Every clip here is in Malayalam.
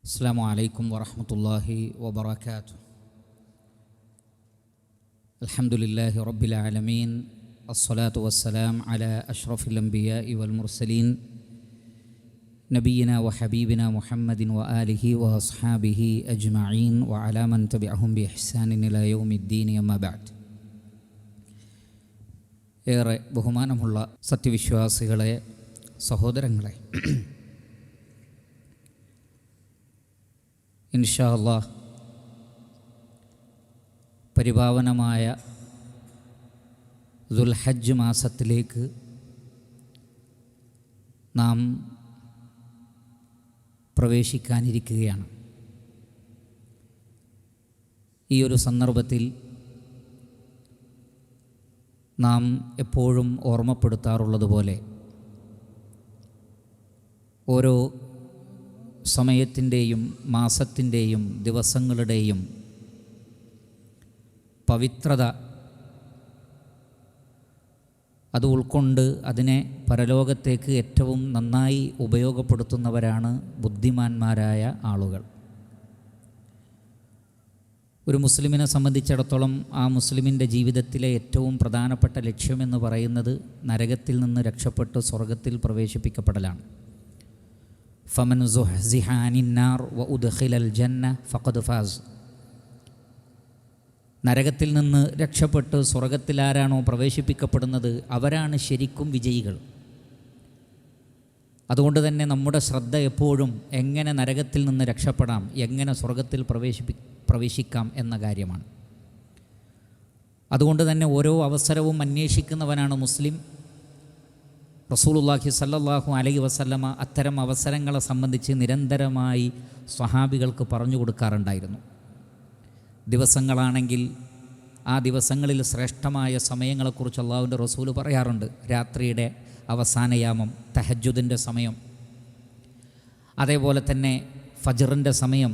السلام عليكم ورحمة الله وبركاته. الحمد لله رب العالمين، الصلاة والسلام على أشرف الأنبياء والمرسلين نبينا وحبيبنا محمد وآله وأصحابه أجمعين وعلى من تبعهم بإحسان إلى يوم الدين. أما بعد. ഏറെ ബഹുമാനമുള്ള സത്യവിശ്വാസികളെ, സഹോദരങ്ങളെ, ഇൻഷാ അല്ലാഹ് പരിപാവനമായ ദുൽഹജ്ജ് മാസത്തിലേക്ക് നാം പ്രവേശിക്കാനിരിക്കുകയാണ്. ഈ ഒരു സന്ദർഭത്തിൽ നാം എപ്പോഴും ഓർമ്മപ്പെടുത്താറുള്ളതുപോലെ ഓരോ സമയത്തിൻ്റെയും മാസത്തിൻ്റെയും ദിവസങ്ങളുടെയും പവിത്രത അത് ഉൾക്കൊണ്ട് അതിനെ പരലോകത്തേക്ക് ഏറ്റവും നന്നായി ഉപയോഗപ്പെടുത്തുന്നവരാണ് ബുദ്ധിമാന്മാരായ ആളുകൾ. ഒരു മുസ്ലിമിനെ സംബന്ധിച്ചിടത്തോളം ആ മുസ്ലിമിൻ്റെ ജീവിതത്തിലെ ഏറ്റവും പ്രധാനപ്പെട്ട ലക്ഷ്യമെന്ന് പറയുന്നത് നരകത്തിൽ നിന്ന് രക്ഷപ്പെട്ട് സ്വർഗത്തിൽ പ്രവേശിപ്പിക്കപ്പെടലാണ്. ഫമൻ സുഹ്സിഹ അനിന്നാർ വ ഉദ്ഖിലൽ ജന്ന ഫഖദ് ഫാസ്. നരകത്തിൽ നിന്ന് രക്ഷപ്പെട്ട് സ്വർഗത്തിൽ ആരാണോ പ്രവേശിപ്പിക്കപ്പെടുന്നത് അവരാണ് ശരിക്കും വിജയികൾ. അതുകൊണ്ട് തന്നെ നമ്മുടെ ശ്രദ്ധ എപ്പോഴും എങ്ങനെ നരകത്തിൽ നിന്ന് രക്ഷപ്പെടാം, എങ്ങനെ സ്വർഗത്തിൽ പ്രവേശിക്കാം എന്ന കാര്യമാണ്. അതുകൊണ്ട് തന്നെ ഓരോ അവസരവും അന്വേഷിക്കുന്നവനാണ് മുസ്ലിം. റസൂലുള്ളാഹി സ്വല്ലല്ലാഹു അലൈഹി വസല്ലമ അത്തരം അവസരങ്ങളെ സംബന്ധിച്ച് നിരന്തരമായി സ്വഹാബികൾക്ക് പറഞ്ഞു കൊടുക്കാറുണ്ടായിരുന്നു. ദിവസങ്ങളാണെങ്കിൽ ആ ദിവസങ്ങളിൽ ശ്രേഷ്ഠമായ സമയങ്ങളെക്കുറിച്ച് അള്ളാഹുവിൻ്റെ റസൂൽ പറയാറുണ്ട്. രാത്രിയുടെ അവസാനയാമം, തഹജ്ജുദിൻ്റെ സമയം, അതേപോലെ തന്നെ ഫജ്റിൻ്റെ സമയം,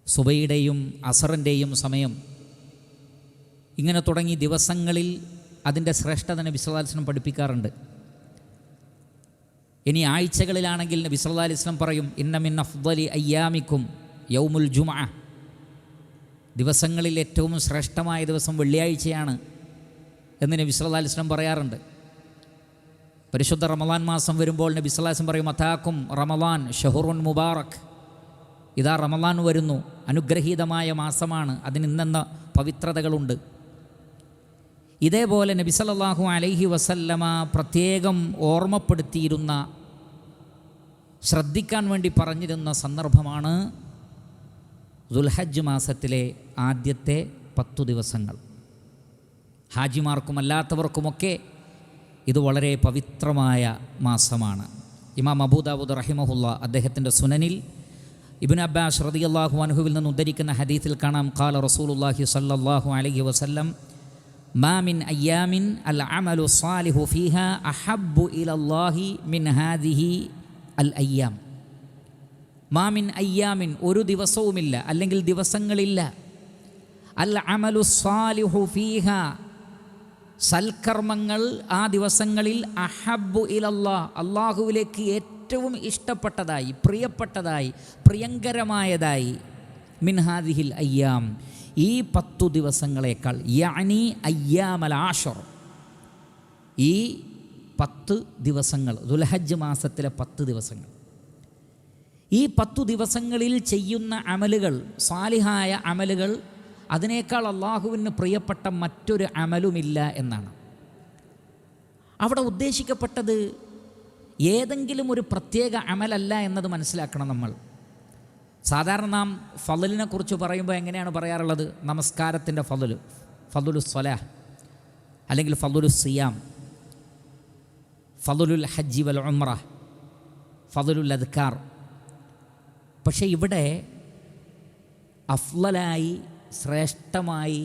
സുബഹിയുടെയും അസറിൻ്റെയും സമയം, ഇങ്ങനെ തുടങ്ങി ദിവസങ്ങളിൽ അതിൻ്റെ ശ്രേഷ്ഠത നബി സല്ലല്ലാഹു അലൈഹി വസല്ലം പഠിപ്പിക്കാറുണ്ട്. ഇനി ആഴ്ചകളിലാണെങ്കിൽ നബി സല്ലല്ലാഹു അലൈഹി വസല്ലം പറയും, ഇന്ന മിൻ അഫ്ദലി അയ്യാമിക്കും യൗമുൽ ജുമുഅ. ദിവസങ്ങളിൽ ഏറ്റവും ശ്രേഷ്ഠമായ ദിവസം വെള്ളിയാഴ്ചയാണ് എന്ന് നബി സല്ലല്ലാഹു അലൈഹി വസല്ലം പറയാറുണ്ട്. പരിശുദ്ധ റമളാൻ മാസം വരുമ്പോൾ നബി സല്ലല്ലാഹു അലൈഹി വസല്ലം പറയും, അതാക്കും റമളാൻ ഷഹറുൻ മുബാറക്. ഇതാ റമളാൻ വരുന്നു, അനുഗ്രഹീതമായ മാസമാണ്, അതിന് ഇന്നെന്ന പവിത്രതകളുണ്ട്. ഇതേപോലെ നബി സല്ലല്ലാഹു അലൈഹി വസല്ലമ പ്രത്യേകം ഓർമ്മപ്പെടുത്തിയിരുന്ന, ശ്രദ്ധിക്കാൻ വേണ്ടി പറഞ്ഞിരുന്ന സന്ദർഭമാണ് ദുൽഹജ്ജ് മാസത്തിലെ ആദ്യത്തെ 10 ദിവസങ്ങൾ. ഹാജിമാർക്കും അല്ലാത്തവർക്കുമൊക്കെ ഇത് വളരെ പവിത്രമായ മാസമാണ്. ഇമാം അബൂ ദാവൂദ് റഹിമഹുല്ലാ അദ്ദേഹത്തിൻ്റെ സുനനിൽ ഇബ്നു അബ്ബാസ് റളിയല്ലാഹു അൻഹുവിൽ നിന്ന് ഉദ്ധരിക്കുന്ന ഹദീസിൽ കാണാം, ഖാല റസൂലുള്ളാഹി സ്വല്ലല്ലാഹു അലൈഹി വസല്ലം, മാ മിൻ അയ്യാമിൻ അൽ അമലു സ്വാലിഹു ഫീഹാ അഹബ്ബു ഇലല്ലാഹി മിൻ ഹാദിഹി അൽ അയ്യാം. മാ മിൻ അയ്യാമിൻ, ഒരു ദിവസവുമില്ല, അല്ലെങ്കിൽ ദിവസങ്ങളില്ല, അൽ അമലു സ്വാലിഹു ഫീഹാ, സൽക്കർമ്മങ്ങൾ ആ ദിവസങ്ങളിൽ, അഹബ്ബു ഇലല്ലാഹ്, അള്ളാഹുവിലേക്ക് ഏറ്റവും ഇഷ്ടപ്പെട്ടതായി, പ്രിയപ്പെട്ടതായി, പ്രിയങ്കരമായതായി, മിൻ ഹാദിഹിൽ അയ്യാം, ഈ 10 ദിവസങ്ങളേക്കാൾ, യഅനി അയ്യാമൽ ആശർ, ഈ 10 ദിവസങ്ങൾ, ദുൽഹജ്ജ് മാസത്തിലെ 10 ദിവസങ്ങൾ, ഈ 10 ദിവസങ്ങളിൽ ചെയ്യുന്ന അമലുകൾ, സാലിഹായ അമലുകൾ, അതിനേക്കാൾ അള്ളാഹുവിന് പ്രിയപ്പെട്ട മറ്റൊരു അമലുമില്ല എന്നാണ്. അവിടെ ഉദ്ദേശിക്കപ്പെട്ടത് ഏതെങ്കിലും ഒരു പ്രത്യേക അമലല്ല എന്നത് മനസ്സിലാക്കണം നമ്മൾ. സാധാരണ നാം ഫളലിനെ കുറിച്ച് പറയുമ്പോൾ എങ്ങനെയാണ് പറയാറുള്ളത്? നമസ്കാരത്തിൻ്റെ ഫളല്, ഫളലുൽ സ്വലാഹ്, അല്ലെങ്കിൽ ഫളലുൽ സിയാം, ഫളലുൽ ഹജ്ജി വൽ ഉംറ, ഫളലുൽ അദ്കാർ. പക്ഷേ ഇവിടെ അഫ്ളലായി, ശ്രേഷ്ഠമായി,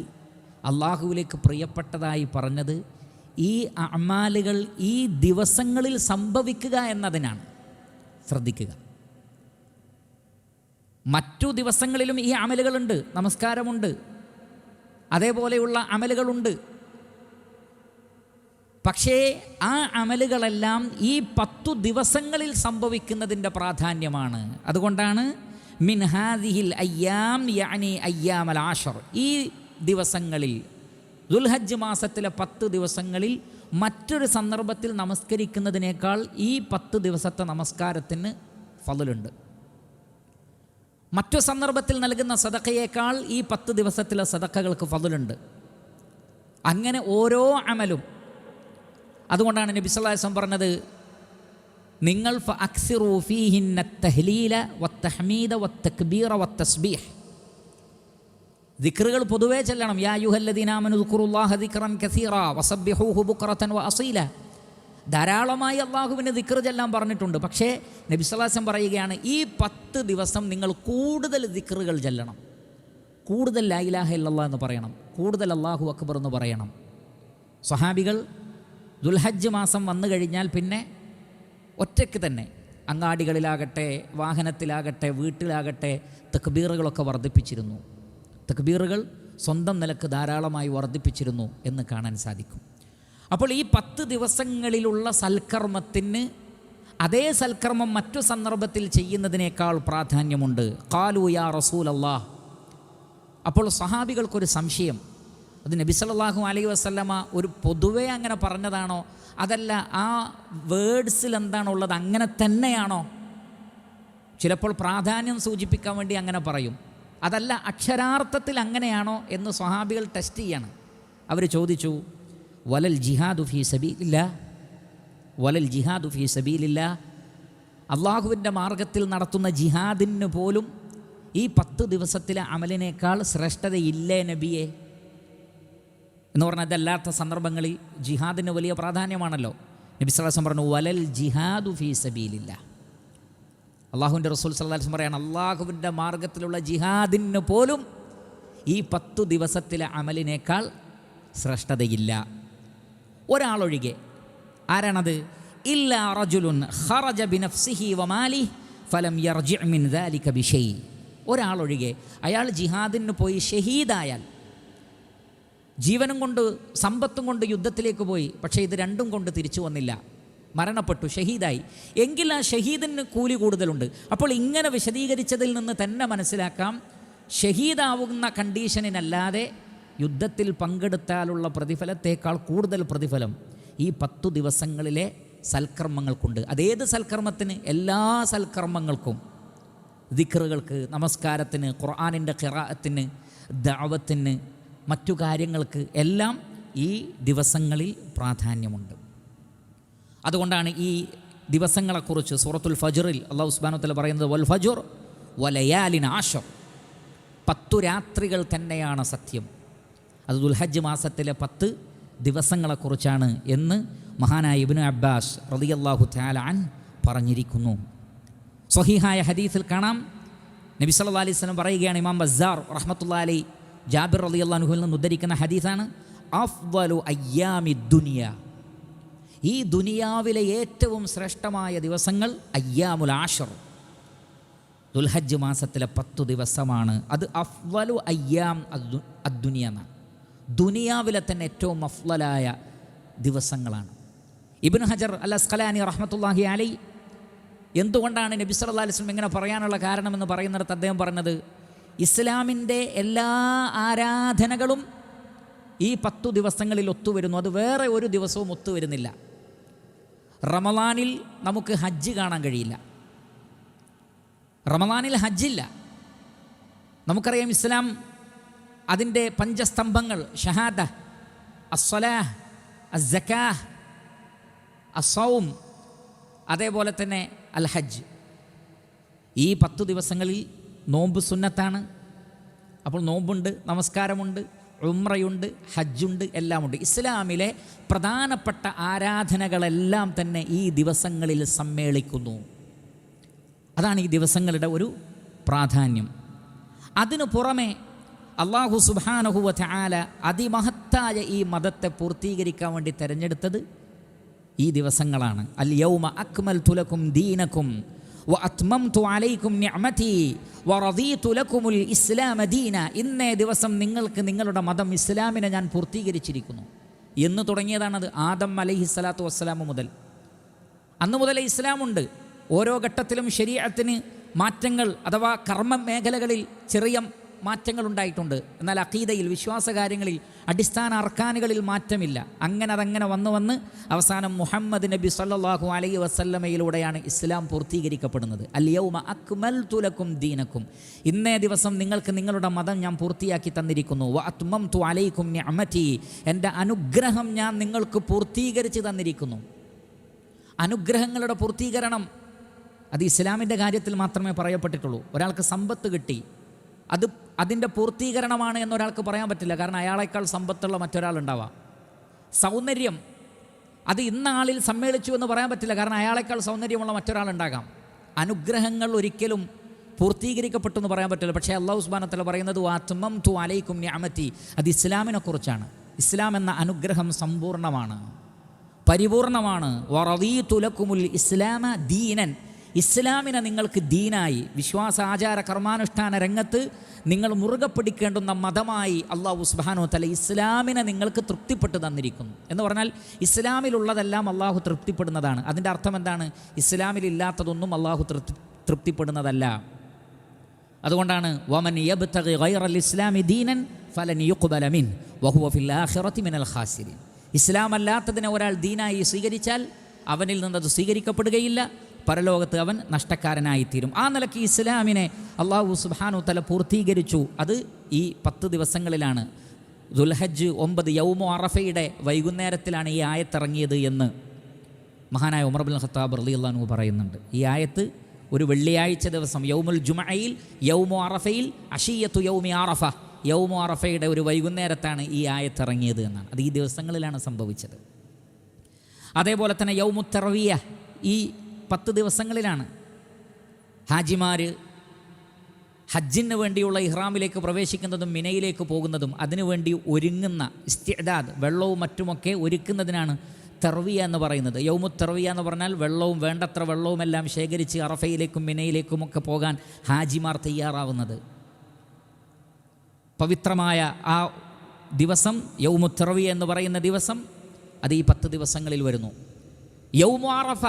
അള്ളാഹുവിലേക്ക് പ്രിയപ്പെട്ടതായി പറഞ്ഞത് ഈ അമാലുകൾ ഈ ദിവസങ്ങളിൽ സംഭവിക്കുക എന്നതിനാണ്. ശ്രദ്ധിക്കുക, മറ്റു ദിവസങ്ങളിലും ഈ അമലുകളുണ്ട്, നമസ്കാരമുണ്ട്, അതേപോലെയുള്ള അമലുകളുണ്ട്. പക്ഷേ ആ അമലുകളെല്ലാം ഈ 10 ദിവസങ്ങളിൽ സംഭവിക്കുന്നതിൻ്റെ പ്രാധാന്യമാണ്. അതുകൊണ്ടാണ് മിൻ ഹാദിഹിൽ അയ്യാം യാനി അയ്യാമൽ ആഷർ, ഈ ദിവസങ്ങളിൽ ദുൽഹജ്ജ് മാസത്തിലെ 10 ദിവസങ്ങളിൽ മറ്റൊരു സന്ദർഭത്തിൽ നമസ്കരിക്കുന്നതിനേക്കാൾ ഈ 10 ദിവസത്തെ നമസ്കാരത്തിന് ഫളലുണ്ട്. മറ്റു സന്ദർഭത്തിൽ നൽകുന്ന സദഖയേക്കാൾ ഈ 10 ദിവസത്തിലെ സദഖകൾക്ക് ഫളലുണ്ട്. അങ്ങനെ ഓരോ അമലും. അതുകൊണ്ടാണ് നബി സല്ലല്ലാഹു അലൈഹി വസല്ലം പറഞ്ഞത്, നിങ്ങൾ ഫഅക്സിറൂ ഫീഹിന്ന തഹ്ലീല വത്തഹ്മീദ വത്തക്ബീറ വത്തസ്ബീഹ്, ദിക്റുകൾ പൊതുവേ ചെല്ലണം. യാ അയ്യുഹല്ലദീന ആമനൂ ദിക്റുല്ലാഹ ദിക്റൻ കസീറാ വസബ്ബിഹൂഹു ബുക്റതൻ വഅസീല, ധാരാളമായി അള്ളാഹുവിന് ദിക്ർ ചെല്ലാൻ പറഞ്ഞിട്ടുണ്ട്. പക്ഷേ നബി സല്ലല്ലാഹു അലൈഹി വസല്ലം പറയുകയാണ്, ഈ 10 ദിവസം നിങ്ങൾ കൂടുതൽ ദിക്റുകൾ ചെല്ലണം, കൂടുതൽ ലാ ഇലാഹ ഇല്ലല്ലാഹ് എന്ന് പറയണം, കൂടുതൽ അല്ലാഹു അക്ബർ എന്ന് പറയണം. സ്വഹാബികൾ ദുൽഹജ്ജ് മാസം വന്നു കഴിഞ്ഞാൽ പിന്നെ ഒറ്റയ്ക്ക് തന്നെ അങ്ങാടികളിലാകട്ടെ വാഹനത്തിലാകട്ടെ വീട്ടിലാകട്ടെ തക്ബീറുകളൊക്കെ വർദ്ധിപ്പിച്ചിരുന്നു. തക്ബീറുകൾ സ്വന്തം നിലക്ക് ധാരാളമായി വർദ്ധിപ്പിച്ചിരുന്നു എന്ന് കാണാൻ സാധിക്കും. അപ്പോൾ ഈ 10 ദിവസങ്ങളിലുള്ള സൽക്കർമ്മത്തിന് അതേ സൽക്കർമ്മം മറ്റു സന്ദർഭത്തിൽ ചെയ്യുന്നതിനേക്കാൾ പ്രാധാന്യമുണ്ട്. ഖാലൂ യാ റസൂലല്ലാഹ്. അപ്പോൾ സഹാബികൾക്കൊരു സംശയം, അത് നബി സല്ലല്ലാഹു അലൈഹി വസല്ലമ ഒരു പൊതുവെ അങ്ങനെ പറഞ്ഞതാണോ, അതല്ല ആ വേർഡ്സിൽ എന്താണുള്ളത് അങ്ങനെ തന്നെയാണോ? ചിലപ്പോൾ പ്രാധാന്യം സൂചിപ്പിക്കാൻ വേണ്ടി അങ്ങനെ പറയും, അതല്ല അക്ഷരാർത്ഥത്തിൽ അങ്ങനെയാണോ എന്ന് സ്വഹാബികൾ ടെസ്റ്റ് ചെയ്യാണ്. അവർ ചോദിച്ചു, വലൽ ജിഹാദു ഫീ സബീലില്ലാ, വലൽ ജിഹാദു ഫീ സബീലില്ലാ, അള്ളാഹുവിൻ്റെ മാർഗത്തിൽ നടത്തുന്ന ജിഹാദിന് പോലും ഈ 10 ദിവസത്തിലെ അമലിനേക്കാൾ ശ്രേഷ്ഠതയില്ലേ നബിയെ എന്ന് പറഞ്ഞാൽ, അതല്ലാത്ത സന്ദർഭങ്ങളിൽ ജിഹാദിന് വലിയ പ്രാധാന്യമാണല്ലോ. നബി സല്ലല്ലാഹു അലൈഹി വസല്ലം പറഞ്ഞു, വലൽ ജിഹാദു ഫീ സബീലില്ലാ, അള്ളാഹുവിൻ്റെ റസൂൽ സല്ലല്ലാഹു അലൈഹി വസല്ലം പറയാണ്, അള്ളാഹുവിൻ്റെ മാർഗത്തിലുള്ള ജിഹാദിന് പോലും ഈ 10 ദിവസത്തിലെ അമലിനേക്കാൾ ശ്രേഷ്ഠതയില്ല. ഒരാളൊഴികെ. ആരാണത്? ഇല്ലാ റജുലുൻ ഖറജ ബിനഫ്സിഹി വമാലിഹി ഫലം യർജി മിൻ ദാലിക ബിശൈ. ഒരാളൊഴികെ, അയാൾ ജിഹാദിന് പോയി ഷഹീദായാൽ, ജീവനും കൊണ്ട് സമ്പത്തും കൊണ്ട് യുദ്ധത്തിലേക്ക് പോയി, പക്ഷേ ഇത് രണ്ടും കൊണ്ട് തിരിച്ചു വന്നില്ല, മരണപ്പെട്ടു, ഷഹീദായി, എങ്കിൽ ആ ഷഹീദിന് കൂലി കൂടുതലുണ്ട്. അപ്പോൾ ഇങ്ങനെ വിശദീകരിച്ചതിൽ നിന്ന് തന്നെ മനസ്സിലാക്കാം, ഷഹീദാവുന്ന കണ്ടീഷനിനല്ലാതെ യുദ്ധത്തിൽ പങ്കെടുത്താലുള്ള പ്രതിഫലത്തേക്കാൾ കൂടുതൽ പ്രതിഫലം ഈ 10 ദിവസങ്ങളിലെ സൽക്കർമ്മങ്ങൾക്കുണ്ട്. അതേത് സൽക്കർമ്മത്തിന്? എല്ലാ സൽക്കർമ്മങ്ങൾക്കും, ദിക്റുകൾക്ക്, നമസ്കാരത്തിന്, ഖുർആനിൻ്റെ ഖിറാഅത്തിന്, ദഅവത്തിന്, മറ്റു കാര്യങ്ങൾക്ക് എല്ലാം ഈ ദിവസങ്ങളിൽ പ്രാധാന്യമുണ്ട്. അതുകൊണ്ടാണ് ഈ ദിവസങ്ങളെക്കുറിച്ച് സൂറത്തുൽ ഫജ്റിൽ അല്ലാഹു സുബ്ഹാനഹു വ തആല പറയുന്നത്, വൽ ഫജ്ർ വലയാലിൻ ആശർ, 10 രാത്രികൾ തന്നെയാണ് സത്യം. അത് ദുൽഹജ്ജ് മാസത്തിലെ 10 ദിവസങ്ങളെക്കുറിച്ചാണ് എന്ന് മഹാനായ ഇബ്നു അബ്ബാസ് റളിയല്ലാഹു തആല അൻഹു പറഞ്ഞിരിക്കുന്നു. സ്വഹീഹായ ഹദീസിൽ കാണാം, നബി സല്ലല്ലാഹു അലൈഹി വസല്ലം പറയുകയാണ്, ഇമാം ബസ്സാർ റഹ്മത്തുള്ളാഹി അലൈഹി ജാബിർ റളിയല്ലാഹു അൻഹുവിൽ നിന്ന് ഉദ്ധരിക്കുന്ന ഹദീസാണ്, അഫ്ളു അയ്യാമി ദുനിയ, ഈ ദുനിയാവിലെ ഏറ്റവും ശ്രേഷ്ഠമായ ദിവസങ്ങൾ അയ്യാമുൽ ആഷർ, ദുൽഹജ്ജ് മാസത്തിലെ 10 ദിവസമാണ്. അത് അഫ്ളു അയ്യാം അദ്ദുനിയ എന്നാണ്, ദുനിയാവിലെ തന്നെ ഏറ്റവും അഫ്ളലായ ദിവസങ്ങളാണ്. ഇബ്നു ഹജർ അൽ അസ്ഖലാനി റഹ്മത്തുള്ളാഹി അലൈഹി എന്തുകൊണ്ടാണ് നബി സല്ലല്ലാഹു അലൈഹി വസല്ലം ഇങ്ങനെ പറയാനുള്ള കാരണമെന്ന് പറയുന്നിടത്ത് അദ്ദേഹം പറഞ്ഞത്, ഇസ്ലാമിൻ്റെ എല്ലാ ആരാധനകളും ഈ 10 ദിവസങ്ങളിൽ ഒത്തുവരുന്നു, അത് വേറെ ഒരു ദിവസവും ഒത്തുവരുന്നില്ല. റമളാനിൽ നമുക്ക് ഹജ്ജ് കാണാൻ കഴിയില്ല, റമളാനിൽ ഹജ്ജില്ല. നമുക്കറിയാം ഇസ്ലാം അതിൻ്റെ 5 സ്തംഭങ്ങൾ, ഷഹാദ, അസ്സലാഹ്, അസ്സക്കാഹ്, അസ്സൗം, അതേപോലെ തന്നെ അൽ ഹജ്ജ്. ഈ 10 ദിവസങ്ങളിൽ നോമ്പ് സുന്നത്താണ്. അപ്പോൾ നോമ്പുണ്ട്, നമസ്കാരമുണ്ട്, ഉംറയുണ്ട്, ഹജ്ജുണ്ട്, എല്ലാമുണ്ട്. ഇസ്ലാമിലെ പ്രധാനപ്പെട്ട ആരാധനകളെല്ലാം തന്നെ ഈ ദിവസങ്ങളിൽ സമ്മേളിക്കുന്നു. അതാണ് ഈ ദിവസങ്ങളുടെ ഒരു പ്രാധാന്യം. അതിനു പുറമെ അല്ലാഹു സുബ്ഹാനഹു വ തആല അതിമഹത്തായ ഈ മതത്തെ പൂർത്തീകരിക്കാൻ വേണ്ടി തിരഞ്ഞെടുത്തത് ഈ ദിവസങ്ങളാണ്. അൽ യൗമ അക്മൽതു ലക്കും ദീനക്കും വ അത്മംതു അലൈക്കും നിഅമതി വ റദീതു ലക്കുമുൽ ഇസ്ലാമ ദീന. ഇന്നേ ദിവസം നിങ്ങൾക്ക് നിങ്ങളുടെ മതം ഇസ്ലാമിനെ ഞാൻ പൂർത്തീകരിച്ചിരിക്കുന്നു. എന്ന് തുടങ്ങിയതാണത്. ആദം അലൈഹിസ്സലാത്തു വസ്സലാം മുതൽ, അന്ന് മുതലേ ഇസ്ലാമുണ്ട്. ഓരോ ഘട്ടത്തിലും ശരീഅത്തിന് മാറ്റങ്ങൾ അഥവാ കർമ്മ മേഖലകളിൽ ചെറിയ മാറ്റങ്ങൾ ഉണ്ടായിട്ടുണ്ട്. എന്നാൽ അഖീദയിൽ, വിശ്വാസകാര്യങ്ങളിൽ, അടിസ്ഥാന അർക്കാനുകളിൽ മാറ്റമില്ല. അതങ്ങനെ വന്ന് അവസാനം മുഹമ്മദ് നബി സല്ലല്ലാഹു അലൈഹി വസല്ലമയിലൂടെയാണ് ഇസ്ലാം പൂർത്തീകരിക്കപ്പെടുന്നത്. അൽ യൗമ അക്മൽതു ലക്കും ദീനക്കും, ഇന്നേ ദിവസം നിങ്ങൾക്ക് നിങ്ങളുടെ മതം ഞാൻ പൂർത്തിയാക്കി തന്നിരിക്കുന്നു. വ അത്മംതു അലൈക്കും നിഅമതി, എൻ്റെ അനുഗ്രഹം ഞാൻ നിങ്ങൾക്ക് പൂർത്തീകരിച്ച് തന്നിരിക്കുന്നു. അനുഗ്രഹങ്ങളുടെ പൂർത്തീകരണം അത് ഇസ്ലാമിൻ്റെ കാര്യത്തിൽ മാത്രമേ പറയപ്പെട്ടിട്ടുള്ളൂ. ഒരാൾക്ക് സമ്പത്ത് കിട്ടി, അതിൻ്റെ പൂർത്തീകരണമാണ് എന്നൊരാൾക്ക് പറയാൻ പറ്റില്ല. കാരണം അയാളേക്കാൾ സമ്പത്തുള്ള മറ്റൊരാളുണ്ടാവാം. സൗന്ദര്യം അത് ഇന്ന ആളിൽ സമ്മേളിച്ചു എന്ന് പറയാൻ പറ്റില്ല. കാരണം അയാളേക്കാൾ സൗന്ദര്യമുള്ള മറ്റൊരാളുണ്ടാകാം. അനുഗ്രഹങ്ങൾ ഒരിക്കലും പൂർത്തീകരിക്കപ്പെട്ടു എന്ന് പറയാൻ പറ്റില്ല. പക്ഷേ അല്ലാഹു സുബ്ഹാനഹു വ തആല പറയുന്നത് വഅത്മംതു അലൈക്കും നിഅമതി, അത് ഇസ്ലാമിനെ കുറിച്ചാണ്. ഇസ്ലാം എന്ന അനുഗ്രഹം സമ്പൂർണ്ണമാണ്, പരിപൂർണമാണ്. വറദീതു ലക്കുമുൽ ഇസ്ലാമ ദീനൻ, ഇസ്ലാമിനെ നിങ്ങൾക്ക് ദീനായി, വിശ്വാസ ആചാര കർമാനുഷ്ഠാന രംഗത്ത് നിങ്ങൾ മുറുകെ പിടിക്കേണ്ടുന്ന മതമായി അല്ലാഹു സുബ്ഹാനഹു വ തആല ഇസ്ലാമിനെ നിങ്ങൾക്ക് തൃപ്തിപ്പെട്ട് തന്നിരിക്കുന്നു. എന്ന് പറഞ്ഞാൽ ഇസ്ലാമിലുള്ളതെല്ലാം അല്ലാഹു തൃപ്തിപ്പെടുന്നതാണ്. അതിൻ്റെ അർത്ഥം എന്താണ്? ഇസ്ലാമിലില്ലാത്തതൊന്നും അല്ലാഹു തൃപ്തിപ്പെടുന്നതല്ല. അതുകൊണ്ടാണ് വമൻ യബ്തഗി ഗൈറൽ ഇസ്ലാമി ദീനൻ ഫലൻ യുഖ്ബല മിൻ വഹുവ ഫിൽ ആഖിറതി മിനൽ ഖാസിരീൻ. ഇസ്ലാം അല്ലാത്തതിനെ ഒരാൾ ദീനായി സ്വീകരിച്ചാൽ അവനിൽ നിന്നത് സ്വീകരിക്കപ്പെടുകയില്ല, പരലോകത്ത് അവൻ നഷ്ടക്കാരനായിത്തീരും. ആ നിലയ്ക്ക് ഇസ്ലാമിനെ അല്ലാഹു സുബ്ഹാനഹു വ തആല പൂർത്തീകരിച്ചു. അത് ഈ 10 ദിവസങ്ങളിലാണ്. ദുൽഹജ്ജ് 9 യൗമു അറഫയുടെ വൈകുന്നേരത്തിലാണ് ഈ ആയത്തിറങ്ങിയത് എന്ന് മഹാനായ ഉമർ ഇബ്നുൽ ഖത്താബ് റളിയല്ലാഹു അൻഹു പറയുന്നുണ്ട്. ഈ ആയത്ത് ഒരു വെള്ളിയാഴ്ച ദിവസം യൗമുൽ ജുമഅയിൽ, യൗമു അറഫയിൽ, അശിയ്യത്തു യൗമി അറഫ, യൗമു അറഫയുടെ ഒരു വൈകുന്നേരത്താണ് ഈ ആയത്തിറങ്ങിയത് എന്നാണ്. അത് ഈ ദിവസങ്ങളിലാണ് സംഭവിച്ചത്. അതേപോലെ തന്നെ യൗമു തർവിയ ഈ 10 ദിവസങ്ങളിലാണ്. ഹാജിമാർ ഹജ്ജിന് വേണ്ടിയുള്ള ഇഹ്റാമിലേക്ക് പ്രവേശിക്കുന്നതും മിനയിലേക്ക് പോകുന്നതും അതിനുവേണ്ടി ഒരുങ്ങുന്ന ഇസ്തിഅദാദ്, വെള്ളവും മറ്റുമൊക്കെ ഒരുക്കുന്നതിനാണ് തർവിയ എന്ന് പറയുന്നത്. യൗമു തർവിയ എന്ന് പറഞ്ഞാൽ വെള്ളവും വേണ്ടത്ര വെള്ളവുമെല്ലാം ശേഖരിച്ച് അറഫയിലേക്കും മിനയിലേക്കുമൊക്കെ പോകാൻ ഹാജിമാർ തയ്യാറാവുന്നത്. പവിത്രമായ ആ ദിവസം യൗമു തർവിയ എന്ന് പറയുന്ന ദിവസം അത് ഈ 10 ദിവസങ്ങളിൽ വരുന്നു. യൗമു അറഫ,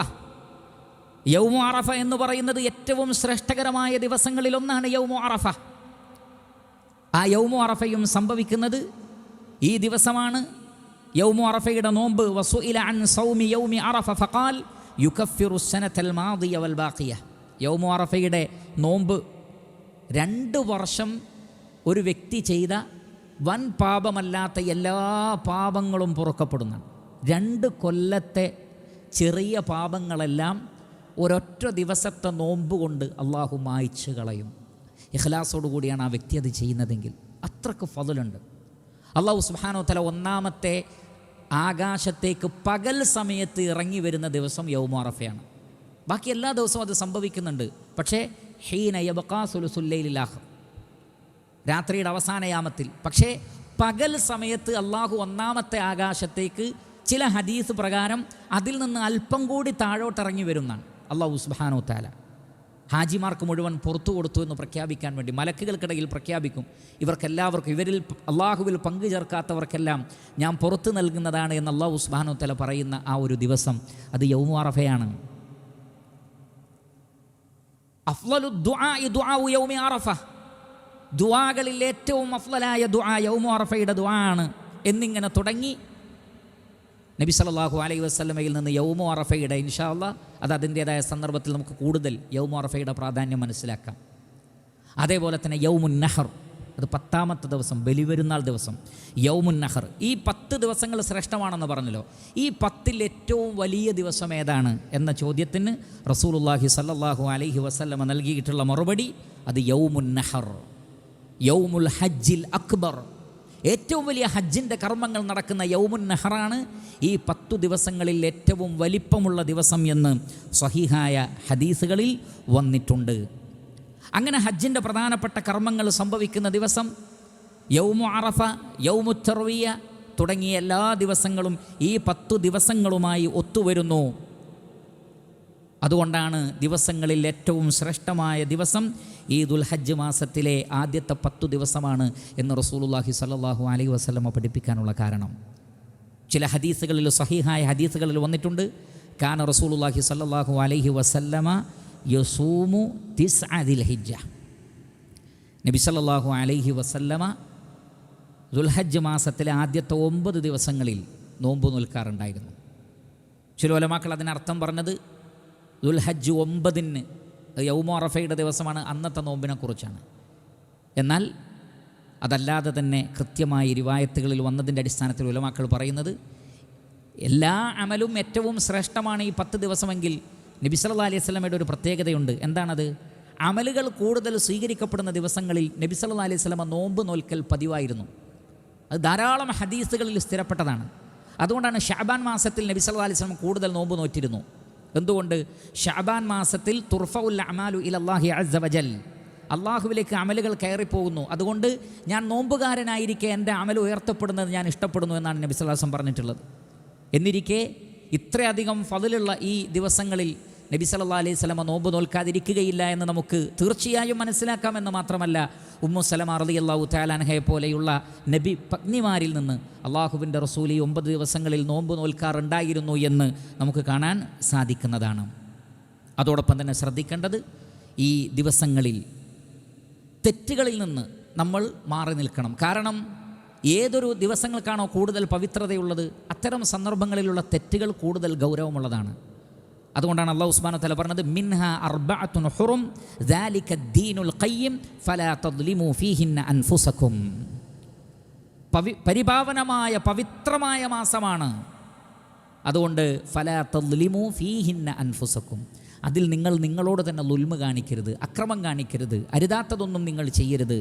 യൗമു അറഫ എന്ന് പറയുന്നത് ഏറ്റവും ശ്രേഷ്ഠകരമായ ദിവസങ്ങളിലൊന്നാണ് യൗമു അറഫ. ആ യൗമു അറഫയും സംഭവിക്കുന്നത് ഈ ദിവസമാണ്. യൗമു അറഫയുടെ നോമ്പ്, വസുഇല അൻ സൗമി യൗമി അറഫ ഫഖാൽ യുകഫിറു സനതൽ മാദിയ വൽ ബാഖിയ. യൗമു അറഫയുടെ നോമ്പ് 2 വർഷം ഒരു വ്യക്തി ചെയ്ത വൻ പാപമല്ലാത്ത എല്ലാ പാപങ്ങളും പൊറുക്കപ്പെടുന്നതാണ്. 2 കൊല്ലത്തെ ചെറിയ പാപങ്ങളെല്ലാം ഒരൊറ്റ ദിവസത്തെ നോമ്പ് കൊണ്ട് അള്ളാഹു മായ്ച്ചു കളയും. ഇഖ്ലാസോടു കൂടിയാണ് ആ വ്യക്തി അത് ചെയ്യുന്നതെങ്കിൽ അത്രക്ക് ഫضലുണ്ട്. അള്ളാഹു സുബ്ഹാനഹു വ തആല 1-ാമത്തെ ആകാശത്തേക്ക് പകൽ സമയത്ത് ഇറങ്ങി വരുന്ന ദിവസം യൗമു അറഫയാണ്. ബാക്കി എല്ലാ ദിവസവും അത് സംഭവിക്കുന്നുണ്ട്. പക്ഷേ ഹീന യബ്ഖാ സുലുസുൽ ലൈലിൽ ആഖിർ, രാത്രിയുടെ അവസാന യാമത്തിൽ. പക്ഷേ പകൽ സമയത്ത് അള്ളാഹു 1-ാമത്തെ ആകാശത്തേക്ക് ചില ഹദീസ് പ്രകാരം അതിൽ നിന്ന് അല്പം കൂടി താഴോട്ടിറങ്ങി വരുന്നതാണ് അള്ളാഹു സുബ്ഹാനഹു വ തആല. ഹാജിമാർക്ക് മുഴുവൻ പുറത്തു കൊടുത്തു എന്ന് പ്രഖ്യാപിക്കാൻ വേണ്ടി മലക്കുകൾക്കിടയിൽ പ്രഖ്യാപിക്കും, ഇവർക്കെല്ലാവർക്കും, ഇവരിൽ അള്ളാഹുവിൽ പങ്കു ചേർക്കാത്തവർക്കെല്ലാം ഞാൻ പുറത്തു നൽകുന്നതാണ് എന്ന് അള്ളാഹു സുബ്ഹാനഹു വ തആല പറയുന്ന ആ ഒരു ദിവസം അത് യൗമു അറഫയാണ്. അഫ്ളലു ദുആഇ ദുആഉ യൗമി അറഫ, ദുആകളിൽ ഏറ്റവും അഫ്ളലായ ദുആ യൗമു അറഫയുടെ ദുആ ആണ് എന്നിങ്ങനെ തുടങ്ങി നബി സല്ലല്ലാഹു അലൈഹി വസല്ലമയിൽ നിന്ന് യൗമു അറഫയുടെ, ഇൻഷാ അല്ലാഹ് അത് അതിൻ്റേതായ സന്ദർഭത്തിൽ നമുക്ക് കൂടുതൽ യൗമു അറഫയുടെ പ്രാധാന്യം മനസ്സിലാക്കാം. അതേപോലെ തന്നെ യൗമുൻ നഹർ, അത് 10-ാമത്തെ ദിവസം, ബലിപെരുന്നാൾ ദിവസം യൗമുൻ നഹർ. ഈ 10 ദിവസങ്ങൾ ശ്രേഷ്ഠമാണെന്ന് പറഞ്ഞല്ലോ. ഈ 10-ൽ ഏറ്റവും വലിയ ദിവസം ഏതാണ് എന്ന ചോദ്യത്തിന് റസൂലുള്ളാഹി സല്ലല്ലാഹു അലൈഹി വസല്ലമ നൽകിയിട്ടുള്ള മറുപടി അത് യൗമുൻ നഹർ, യൗമുൽ ഹജ്ജിൽ അക്ബർ, ഏറ്റവും വലിയ ഹജ്ജിൻ്റെ കർമ്മങ്ങൾ നടക്കുന്ന യൗമുൻ നഹറാണ് ഈ 10 ദിവസങ്ങളിൽ ഏറ്റവും വലിപ്പമുള്ള ദിവസം എന്ന് സ്വഹീഹായ ഹദീസുകളിൽ വന്നിട്ടുണ്ട്. അങ്ങനെ ഹജ്ജിൻ്റെ പ്രധാനപ്പെട്ട കർമ്മങ്ങൾ സംഭവിക്കുന്ന ദിവസം യൗമു അറഫ, യൗമു തർവിയ തുടങ്ങിയ എല്ലാ ദിവസങ്ങളും ഈ 10 ദിവസങ്ങളുമായി ഒത്തുവരുന്നു. അതുകൊണ്ടാണ് ദിവസങ്ങളിൽ ഏറ്റവും ശ്രേഷ്ഠമായ ദിവസം ഈ ദുൽഹജ്ജ് മാസത്തിലെ ആദ്യത്തെ 10 ദിവസമാണ് എന്ന് റസൂലുള്ളാഹി സ്വല്ലല്ലാഹു അലൈഹി വസല്ലമ പഠിപ്പിക്കാനുള്ള കാരണം. ചില ഹദീസുകളിൽ, സഹീഹായ ഹദീസുകളിൽ വന്നിട്ടുണ്ട്, കാന റസൂലുള്ളാഹി സ്വല്ലല്ലാഹു അലൈഹി വസല്ലമ യസൂമു തിസ്അ ദിൽഹിജ്ജ. നബി സല്ലല്ലാഹു അലൈഹി വസല്ലമ ദുൽഹജ്ജ് മാസത്തിലെ ആദ്യത്തെ 9 ദിവസങ്ങളിൽ നോമ്പ് നോൽക്കാറുണ്ടായിരുന്നു. ചില ഉലമാക്കൾ അതിനർത്ഥം പറഞ്ഞത് ദുൽഹജ്ജ് 9-ന് യൗമു അറഫയുടെ ദിവസമാണ്, അന്നത്തെ നോമ്പിനെ കുറിച്ചാണ്. എന്നാൽ അതല്ലാതെ തന്നെ കൃത്യമായി റിവായത്തുകളിൽ വന്നതിൻ്റെ അടിസ്ഥാനത്തിൽ ഉലമാക്കൾ പറയുന്നത് എല്ലാ അമലും ഏറ്റവും ശ്രേഷ്ഠമാണ് ഈ 10 ദിവസമെങ്കിൽ നബി സല്ലല്ലാഹു അലൈഹി വസല്ലമയുടെ ഒരു പ്രത്യേകതയുണ്ട്. എന്താണത്? അമലുകൾ കൂടുതൽ സ്വീകരിക്കപ്പെടുന്ന ദിവസങ്ങളിൽ നബി സല്ലല്ലാഹു അലൈഹി വസല്ലമ നോമ്പ് നോൽക്കൽ പതിവായിരുന്നു. അത് ധാരാളം ഹദീസുകളിൽ സ്ഥിരപ്പെട്ടതാണ്. അതുകൊണ്ടാണ് ഷഅബാൻ മാസത്തിൽ നബി സല്ലല്ലാഹു അലൈഹി വസല്ലം കൂടുതൽ നോമ്പ് നോറ്റിരുന്നു. എന്തുകൊണ്ട്? ഷഅബാൻ മാസത്തിൽ തുർഫഉൽ അഅമാലു ഇലല്ലാഹി അസ്സ വജൽ, അള്ളാഹുവിലേക്ക് അമലുകൾ കയറിപ്പോകുന്നു. അതുകൊണ്ട് ഞാൻ നോമ്പുകാരനായിരിക്കെ എൻ്റെ അമൽ ഉയർത്തപ്പെടുന്നത് ഞാൻ ഇഷ്ടപ്പെടുന്നു എന്നാണ് നബി സല്ലല്ലാഹു അലൈഹി വസല്ലം പറഞ്ഞിട്ടുള്ളത്. എന്നിരിക്കെ ഇത്രയധികം ഫളിലുള്ള ഈ ദിവസങ്ങളിൽ നബി സല്ലല്ലാഹു അലൈഹി വസല്ലം നോമ്പ് നോൽക്കാതിരിക്കുകയില്ല എന്ന് നമുക്ക് തീർച്ചയായും മനസ്സിലാക്കാമെന്ന് മാത്രമല്ല, ഉമ്മു സലമ റളിയല്ലാഹു തആല അൻഹയെ പോലെയുള്ള നബി പത്നിമാരിൽ നിന്ന് അള്ളാഹുവിൻ്റെ റസൂൽ ഈ 9 ദിവസങ്ങളിൽ നോമ്പ് നോൽക്കാറുണ്ടായിരുന്നു എന്ന് നമുക്ക് കാണാൻ സാധിക്കുന്നതാണ്. അതോടൊപ്പം തന്നെ ശ്രദ്ധിക്കേണ്ടത്, ഈ ദിവസങ്ങളിൽ തെറ്റുകളിൽ നിന്ന് നമ്മൾ മാറി നിൽക്കണം. കാരണം ഏതൊരു ദിവസങ്ങൾക്കാണോ കൂടുതൽ പവിത്രതയുള്ളത്, അത്തരം സന്ദർഭങ്ങളിലുള്ള തെറ്റുകൾ കൂടുതൽ ഗൗരവമുള്ളതാണ്. അതുകൊണ്ടാണ് അല്ലാഹു സുബ്ഹാനഹു വ തആല പറഞ്ഞത്, മിൻഹ അർബഅത്തുൻ ഹുറും ദാലിക ദീനുൽ ഖയ്യിം ഫലാ തദ്ലിമു ഫീഹിന്ന അൻഫുസകും. പരിപാവനമായ പവിത്രമായ മാസമാണ്, അതുകൊണ്ട് ഫലാ തദ്ലിമു ഫീഹിന്ന അൻഫുസകും, അതിൽ നിങ്ങൾ നിങ്ങളോട് തന്നെ ളുൽമ് കാണിക്കരുത്, അക്രമം കാണിക്കരുത്, അരുതാത്തതൊന്നും നിങ്ങൾ ചെയ്യരുത്.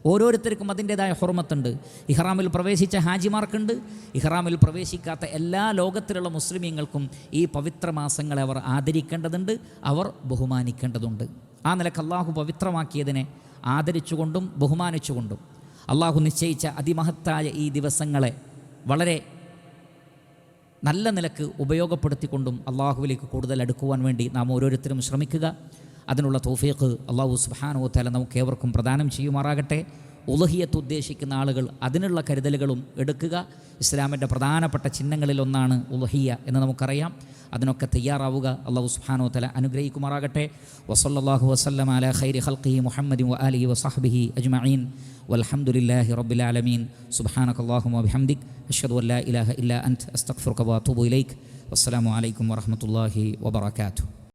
ഓരോരുത്തർക്കും അതിൻ്റേതായ ഹുർമത്തുണ്ട്. ഇഹ്റാമിൽ പ്രവേശിച്ച ഹാജിമാർക്കുണ്ട്, ഇഹ്റാമിൽ പ്രവേശിക്കാത്ത എല്ലാ ലോകത്തിലുള്ള മുസ്ലിമീങ്ങൾക്കും ഈ പവിത്ര മാസങ്ങളെ അവർ ആദരിക്കേണ്ടതുണ്ട്, അവർ ബഹുമാനിക്കേണ്ടതുണ്ട്. ആ നിലക്ക് അള്ളാഹു പവിത്രമാക്കിയതിനെ ആദരിച്ചുകൊണ്ടും ബഹുമാനിച്ചുകൊണ്ടും അള്ളാഹു നിശ്ചയിച്ച അതിമഹത്തായ ഈ ദിവസങ്ങളെ വളരെ നല്ല നിലക്ക് ഉപയോഗപ്പെടുത്തിക്കൊണ്ടും അള്ളാഹുവിലേക്ക് കൂടുതൽ അടുക്കുവാൻ വേണ്ടി നാം ഓരോരുത്തരും ശ്രമിക്കുക. അതിനുള്ള തൗഫീഖ് അല്ലാഹു സുബ്ഹാനഹു വ തആല നമുക്ക് ഏവർക്കും പ്രദാനം ചെയ്യുമാറാകട്ടെ. ഉളുഹിയത്ത് ഉദ്ദേശിക്കുന്ന ആളുകൾ അതിനുള്ള കരുതലുകളും എടുക്കുക. ഇസ്ലാമിൻ്റെ പ്രധാനപ്പെട്ട ചിഹ്നങ്ങളിലൊന്നാണ് ഉളുഹിയ എന്ന് നമുക്കറിയാം. അതിനൊക്കെ തയ്യാറാവുക. അല്ലാഹു സുബ്ഹാനഹു വ തആല അനുഗ്രഹിക്കുമാറാകട്ടെ. വസല്ലല്ലാഹു വസല്ലമ അലാ ഖൈരി ഖൽഖിഹി മുഹമ്മദിൻ വ ആലിഹി വസഹ്ബിഹി അജ്മഈൻ വൽഹംദുലില്ലാഹി റബ്ബിൽ ആലമീൻ. സുബ്ഹാനകല്ലാഹുമ്മ വബിഹംദിക് അഷ്ഹദു അൻ ലാ ഇലാഹ ഇല്ലാ അൻത അസ്തഗ്ഫിറുക വ അതൂബു ഇലൈക്. വസ്സലാമു അലൈക്കും വറഹ്മത്തുള്ളാഹി വബറകാതുഹു.